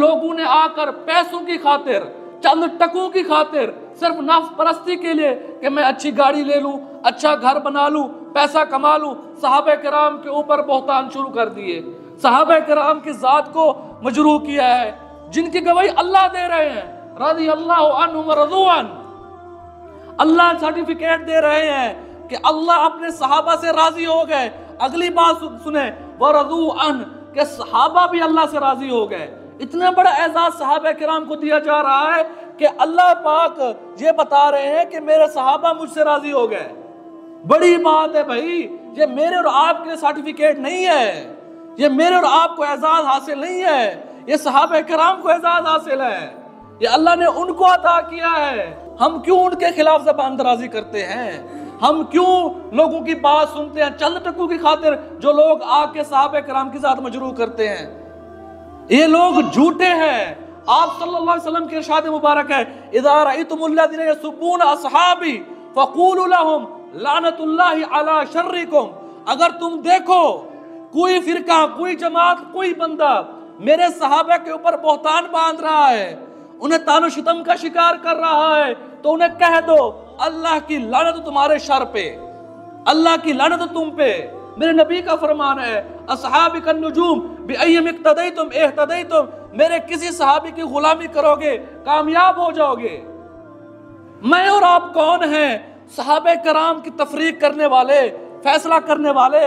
लोगों ने आकर पैसों की खातिर, चंद टकों की खातिर, सिर्फ नफ्स परस्ती के लिए कि मैं अच्छी गाड़ी ले लूं, अच्छा घर बना लूं, पैसा कमा लूं, सहाबा किराम के ऊपर बहतान शुरू कर दिए। सहाबा किराम की जात को मजरूह किया है, जिनकी गवाही अल्लाह दे रहे हैं, रज़ी अल्लाहु अन्हुम व रज़ू अन्हु। अल्लाह सर्टिफिकेट दे रहे हैं कि अल्लाह अपने सहाबा से राजी हो गए। अगली बात सुने, व रज़ू अन्हु, कि सहाबा भी अल्लाह से राजी हो गए। इतना बड़ा एजाज सहाबा किराम को दिया जा रहा है कि अल्लाह पाक ये बता रहे हैं कि मेरे सहाबा मुझसे राजी हो गए। बड़ी बात है भाई, ये मेरे और आपके लिए सर्टिफिकेट नहीं है, ये मेरे और आपको एजाज हासिल नहीं है, ये सहाबा किराम को एजाज हासिल है, ये अल्लाह ने उनको अता किया है। हम क्यों उनके खिलाफ ज़बान दराजी करते हैं? हम क्यों लोगों की बात सुनते हैं चंद टकों की खातिर, जो लोग आके सहाबा किराम की जात मजरूह करते हैं? ये लोग झूठे हैं। आप सल्लल्लाहु अलैहि वसल्लम के इरशाद मुबारक है, इज़ा रअयतुमुल्लज़ीना यसुब्बूना अस्हाबी फ़क़ूलू लहुम लानतुल्लाहि अला शर्रिकुम। अगर तुम देखो कोई फिरका, कोई जमात, कोई बंदा मेरे सहाबा के ऊपर बहतान बांध रहा है, उन्हें तानो शितम का शिकार कर रहा है, तो उन्हें कह दो अल्लाह की लानत तुम्हारे शर पे, अल्लाह की लानत तुम पे। मेरे नबी का फरमान है, अस्हाबी कन नुजूम बिअय्यिम इक्तदैतुम इह्तदैतुम। मेरे किसी सहाबी की गुलामी करोगे कामयाब हो जाओगे। मैं और आप कौन हैं? सहाबा किराम की तफरीक करने वाले, फैसला करने वाले।